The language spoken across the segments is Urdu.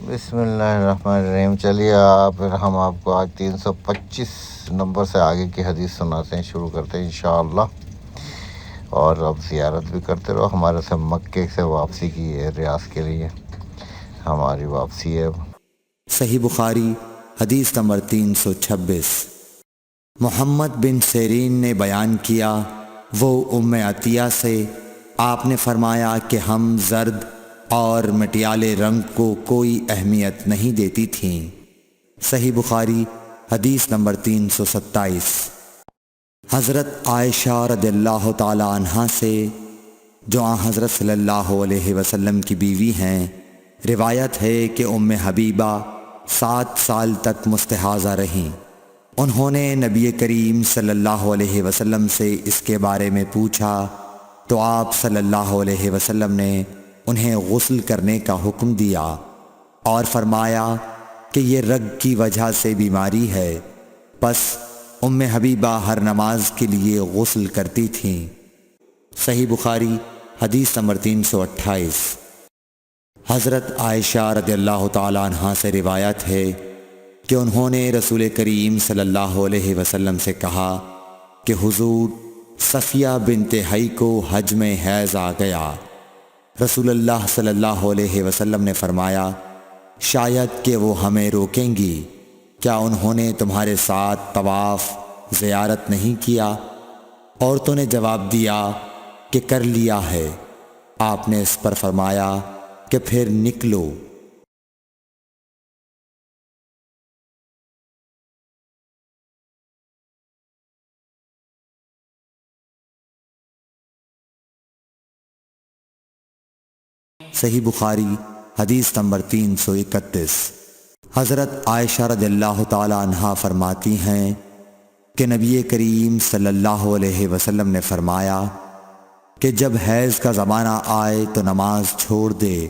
بسم اللہ الرحمن الرحیم۔ چلیے پھر ہم آپ کو آج 325 نمبر سے آگے کی حدیث سناتے ہیں، شروع کرتے ہیں انشاءاللہ۔ اور اب زیارت بھی کرتے رہو، ہمارے سے مکے سے واپسی کی ہے، ریاض کے لیے ہماری واپسی ہے۔ صحیح بخاری حدیث نمبر 326۔ محمد بن سیرین نے بیان کیا، وہ ام عطیہ سے، آپ نے فرمایا کہ ہم زرد اور مٹیالے رنگ کو کوئی اہمیت نہیں دیتی تھیں۔ صحیح بخاری حدیث نمبر 327۔ حضرت عائشہ رضی اللہ تعالی عنہا سے، جو حضرت صلی اللہ علیہ وسلم کی بیوی ہیں، روایت ہے کہ ام حبیبہ 7 سال تک مستحاضہ رہیں۔ انہوں نے نبی کریم صلی اللہ علیہ وسلم سے اس کے بارے میں پوچھا تو آپ صلی اللہ علیہ وسلم نے انہیں غسل کرنے کا حکم دیا اور فرمایا کہ یہ رگ کی وجہ سے بیماری ہے، پس ام حبیبہ ہر نماز کے لیے غسل کرتی تھیں۔ صحیح بخاری حدیث نمبر 328۔ حضرت عائشہ رضی اللہ تعالی عنہا سے روایت ہے کہ انہوں نے رسول کریم صلی اللہ علیہ وسلم سے کہا کہ حضور، صفیہ بنت حی کو حج میں حیض آ گیا۔ رسول اللہ صلی اللہ علیہ وسلم نے فرمایا، شاید کہ وہ ہمیں روکیں گی، کیا انہوں نے تمہارے ساتھ طواف زیارت نہیں کیا؟ عورتوں نے جواب دیا کہ کر لیا ہے۔ آپ نے اس پر فرمایا کہ پھر نکلو۔ صحیح بخاری حدیث نمبر 331۔ حضرت عائشہ رضی اللہ تعالی عنہا فرماتی ہیں کہ نبی کریم صلی اللہ علیہ وسلم نے فرمایا کہ جب حیض کا زمانہ آئے تو نماز چھوڑ دے،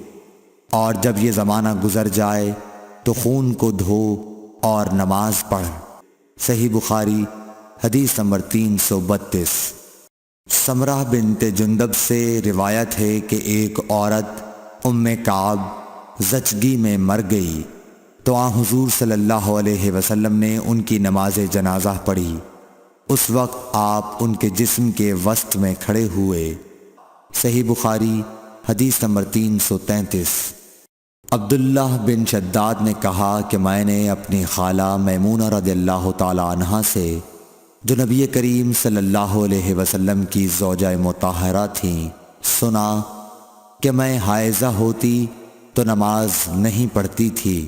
اور جب یہ زمانہ گزر جائے تو خون کو دھو اور نماز پڑھ۔ صحیح بخاری حدیث نمبر 332۔ سمرہ بنت جندب سے روایت ہے کہ ایک عورت ام کعب زچگی میں مر گئی تو حضور صلی اللہ علیہ وسلم نے ان کی نماز جنازہ پڑھی۔ اس وقت آپ ان کے جسم کے وسط میں کھڑے ہوئے۔ صحیح بخاری حدیث نمبر 333۔ عبداللہ بن شداد نے کہا کہ میں نے اپنی خالہ میمونہ رضی اللہ تعالی عنہا سے، جو نبی کریم صلی اللہ علیہ وسلم کی زوجہ مطہرہ تھیں، سنا کہ میں حائضہ ہوتی تو نماز نہیں پڑھتی تھی،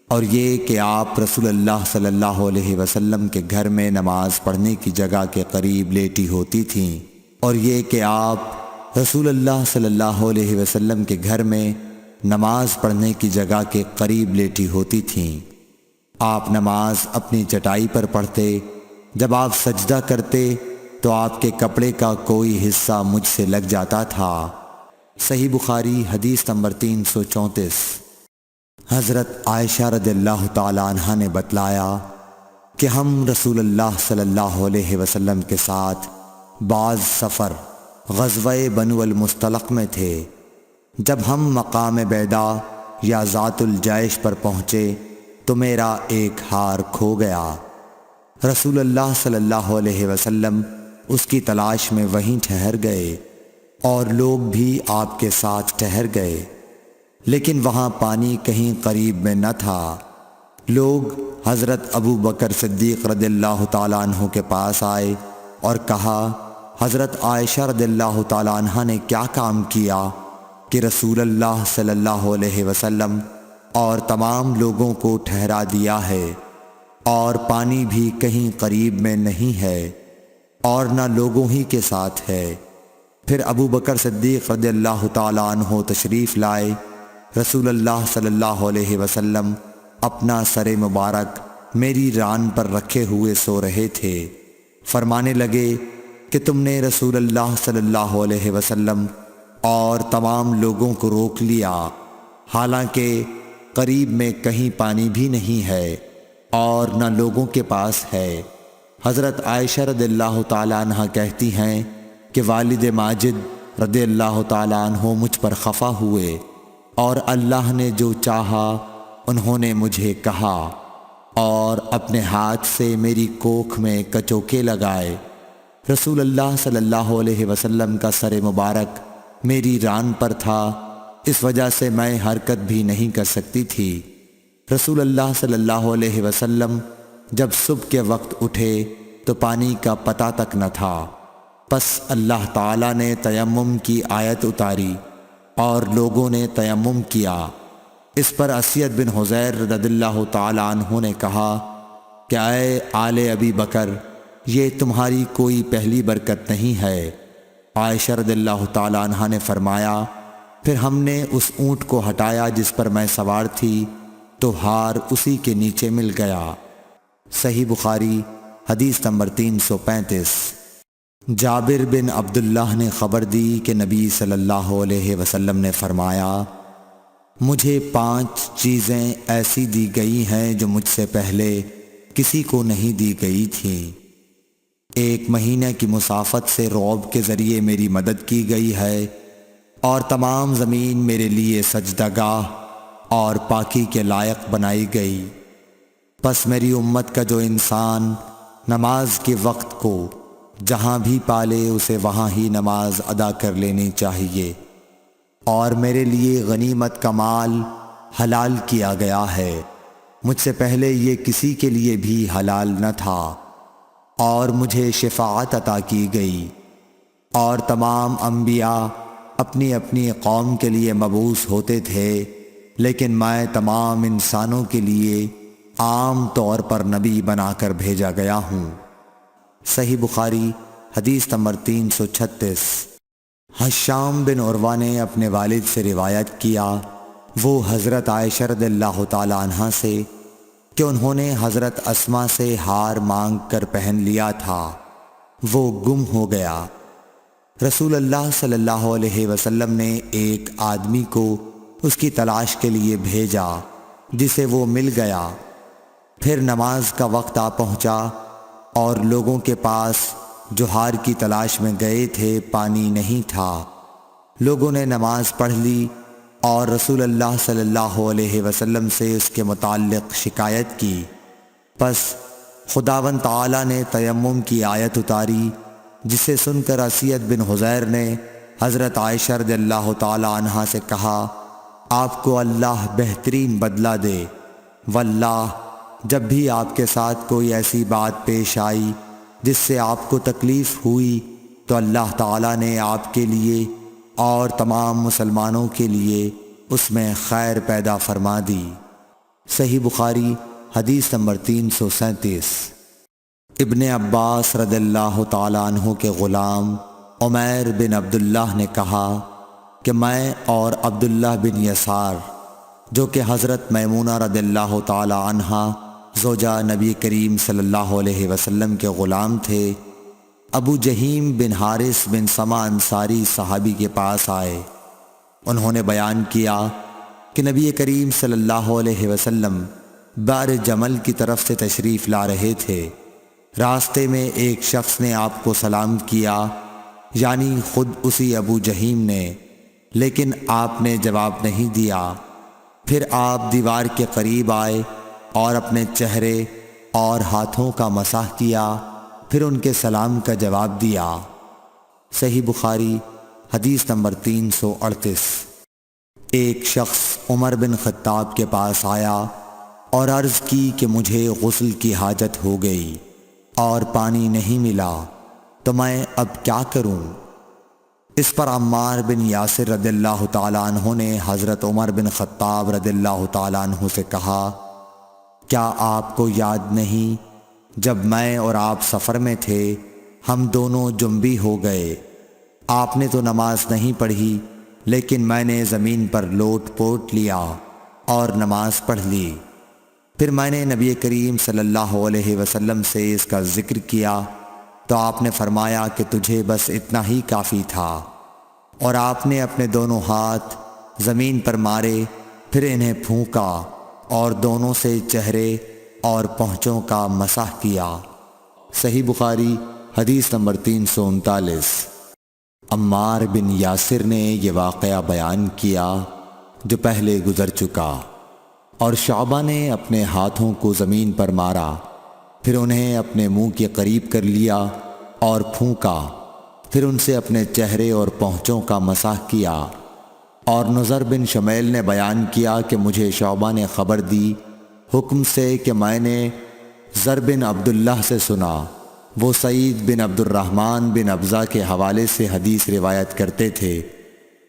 اور یہ کہ آپ رسول اللہ صلی اللہ علیہ وسلم کے گھر میں نماز پڑھنے کی جگہ کے قریب لیٹی ہوتی تھیں، اور یہ کہ آپ رسول اللہ صلی اللہ علیہ وسلم کے گھر میں نماز پڑھنے کی جگہ کے قریب لیٹی ہوتی تھیں۔ آپ نماز اپنی چٹائی پر پڑھتے، جب آپ سجدہ کرتے تو آپ کے کپڑے کا کوئی حصہ مجھ سے لگ جاتا تھا۔ صحیح بخاری حدیث نمبر 334۔ حضرت عائشہ رضی اللہ تعالی عنہا نے بتلایا کہ ہم رسول اللہ صلی اللہ علیہ وسلم کے ساتھ بعض سفر غزوہ بنو المصطلق میں تھے۔ جب ہم مقام بیدا یا ذات الجیش پر پہنچے تو میرا ایک ہار کھو گیا۔ رسول اللہ صلی اللہ علیہ وسلم اس کی تلاش میں وہیں ٹھہر گئے، اور لوگ بھی آپ کے ساتھ ٹھہر گئے، لیکن وہاں پانی کہیں قریب میں نہ تھا۔ لوگ حضرت ابو بکر صدیق رضی اللہ تعالیٰ عنہ کے پاس آئے اور کہا، حضرت عائشہ رضی اللہ تعالیٰ عنہ نے کیا کام کیا کہ رسول اللہ صلی اللہ علیہ وسلم اور تمام لوگوں کو ٹھہرا دیا ہے، اور پانی بھی کہیں قریب میں نہیں ہے، اور نہ لوگوں ہی کے ساتھ ہے۔ پھر ابو بکر صدیق رضی اللہ تعالیٰ عنہ تشریف لائے۔ رسول اللہ صلی اللہ علیہ وسلم اپنا سر مبارک میری ران پر رکھے ہوئے سو رہے تھے۔ فرمانے لگے کہ تم نے رسول اللہ صلی اللہ علیہ وسلم اور تمام لوگوں کو روک لیا، حالانکہ قریب میں کہیں پانی بھی نہیں ہے اور نہ لوگوں کے پاس ہے۔ حضرت عائشہ رضی اللہ تعالیٰ عنہ کہتی ہیں کہ والد ماجد رضی اللہ تعالیٰ عنہ مجھ پر خفا ہوئے، اور اللہ نے جو چاہا انہوں نے مجھے کہا اور اپنے ہاتھ سے میری کوکھ میں کچوکے لگائے۔ رسول اللہ صلی اللہ علیہ وسلم کا سر مبارک میری ران پر تھا، اس وجہ سے میں حرکت بھی نہیں کر سکتی تھی۔ رسول اللہ صلی اللہ علیہ وسلم جب صبح کے وقت اٹھے تو پانی کا پتہ تک نہ تھا، پس اللہ تعالیٰ نے تیمم کی آیت اتاری اور لوگوں نے تیمم کیا۔ اس پر اسید بن حذیر رضی اللہ تعالیٰ عنہ نے کہا کہ اے آل ابی بکر، یہ تمہاری کوئی پہلی برکت نہیں ہے۔ عائشہ رضی اللہ تعالیٰ عنہ نے فرمایا، پھر ہم نے اس اونٹ کو ہٹایا جس پر میں سوار تھی تو ہار اسی کے نیچے مل گیا۔ صحیح بخاری حدیث نمبر 335۔ جابر بن عبداللہ نے خبر دی کہ نبی صلی اللہ علیہ وسلم نے فرمایا، مجھے 5 چیزیں ایسی دی گئی ہیں جو مجھ سے پہلے کسی کو نہیں دی گئی تھیں۔ 1 مہینے کی مسافت سے رعب کے ذریعے میری مدد کی گئی ہے، اور تمام زمین میرے لیے سجدہ گاہ اور پاکی کے لائق بنائی گئی۔ پس میری امت کا جو انسان نماز کے وقت کو جہاں بھی پالے اسے وہاں ہی نماز ادا کر لینی چاہیے، اور میرے لیے غنیمت کا مال حلال کیا گیا ہے، مجھ سے پہلے یہ کسی کے لیے بھی حلال نہ تھا، اور مجھے شفاعت عطا کی گئی، اور تمام انبیاء اپنی اپنی قوم کے لیے مبعوث ہوتے تھے، لیکن میں تمام انسانوں کے لیے عام طور پر نبی بنا کر بھیجا گیا ہوں۔ صحیح بخاری حدیث نمبر 336۔ حشام بن عروہ نے اپنے والد سے روایت کیا، وہ حضرت عائشہ رضی اللہ تعالی عنہا سے، کہ انہوں نے حضرت اسما سے ہار مانگ کر پہن لیا تھا، وہ گم ہو گیا۔ رسول اللہ صلی اللہ علیہ وسلم نے ایک آدمی کو اس کی تلاش کے لیے بھیجا، جسے وہ مل گیا۔ پھر نماز کا وقت آ پہنچا اور لوگوں کے پاس جو ہار کی تلاش میں گئے تھے پانی نہیں تھا۔ لوگوں نے نماز پڑھ لی اور رسول اللہ صلی اللہ علیہ وسلم سے اس کے متعلق شکایت کی۔ پس خداوند تعالیٰ نے تیمم کی آیت اتاری، جسے سن کر اسید بن حذیر نے حضرت عائشہ رضی اللہ تعالی عنہا سے کہا، آپ کو اللہ بہترین بدلہ دے، واللہ جب بھی آپ کے ساتھ کوئی ایسی بات پیش آئی جس سے آپ کو تکلیف ہوئی تو اللہ تعالیٰ نے آپ کے لیے اور تمام مسلمانوں کے لیے اس میں خیر پیدا فرما دی۔ صحیح بخاری حدیث نمبر 337۔ ابن عباس رضی اللہ تعالیٰ عنہ کے غلام عمیر بن عبداللہ نے کہا کہ میں اور عبداللہ بن یسار، جو کہ حضرت میمونہ رضی اللہ تعالیٰ عنہا زوجہ نبی کریم صلی اللہ علیہ وسلم کے غلام تھے، ابو جہیم بن حارث بن سما انصاری صحابی کے پاس آئے۔ انہوں نے بیان کیا کہ نبی کریم صلی اللہ علیہ وسلم بار جمل کی طرف سے تشریف لا رہے تھے۔ راستے میں ایک شخص نے آپ کو سلام کیا، یعنی خود اسی ابو جہیم نے، لیکن آپ نے جواب نہیں دیا۔ پھر آپ دیوار کے قریب آئے اور اپنے چہرے اور ہاتھوں کا مسح کیا، پھر ان کے سلام کا جواب دیا۔ صحیح بخاری حدیث نمبر 338۔ ایک شخص عمر بن خطاب کے پاس آیا اور عرض کی کہ مجھے غسل کی حاجت ہو گئی اور پانی نہیں ملا، تو میں اب کیا کروں؟ اس پر عمار بن یاسر رضی اللہ تعالیٰ عنہ نے حضرت عمر بن خطاب رضی اللہ تعالیٰ عنہ سے کہا، کیا آپ کو یاد نہیں جب میں اور آپ سفر میں تھے ہم دونوں جنبی ہو گئے؟ آپ نے تو نماز نہیں پڑھی، لیکن میں نے زمین پر لوٹ پوٹ لیا اور نماز پڑھ لی۔ پھر میں نے نبی کریم صلی اللہ علیہ وسلم سے اس کا ذکر کیا تو آپ نے فرمایا کہ تجھے بس اتنا ہی کافی تھا، اور آپ نے اپنے دونوں ہاتھ زمین پر مارے، پھر انہیں پھونکا اور دونوں سے چہرے اور پونچھوں کا مسح کیا۔ صحیح بخاری حدیث نمبر 339۔ عمار بن یاسر نے یہ واقعہ بیان کیا جو پہلے گزر چکا۔ اور شعبہ نے اپنے ہاتھوں کو زمین پر مارا، پھر انہیں اپنے منہ کے قریب کر لیا اور پھونکا، پھر ان سے اپنے چہرے اور پونچھوں کا مسح کیا۔ اور نضر بن شمیل نے بیان کیا کہ مجھے شعبہ نے خبر دی حکم سے کہ میں نے زر بن عبداللہ سے سنا، وہ سعید بن عبد الرحمن بن ابزہ کے حوالے سے حدیث روایت کرتے تھے۔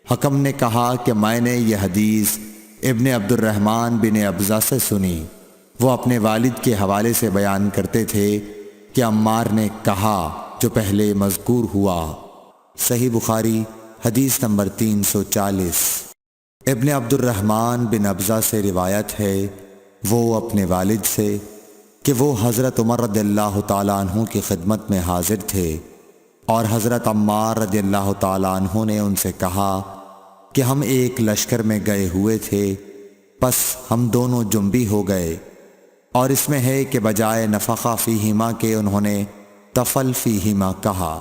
حکم نے کہا کہ میں نے یہ حدیث ابن عبد الرحمن بن ابزہ سے سنی، وہ اپنے والد کے حوالے سے بیان کرتے تھے کہ عمار نے کہا جو پہلے مذکور ہوا۔ صحیح بخاری حدیث نمبر 340۔ ابن عبد الرحمن بن ابزہ سے روایت ہے، وہ اپنے والد سے، کہ وہ حضرت عمر رضی اللہ تعالیٰ عنہ کی خدمت میں حاضر تھے، اور حضرت عمار رضی اللہ تعالیٰ عنہ نے ان سے کہا کہ ہم ایک لشکر میں گئے ہوئے تھے، پس ہم دونوں جنبی ہو گئے، اور اس میں ہے کہ بجائے نفخہ فیہما کے انہوں نے تفل فیہما کہا۔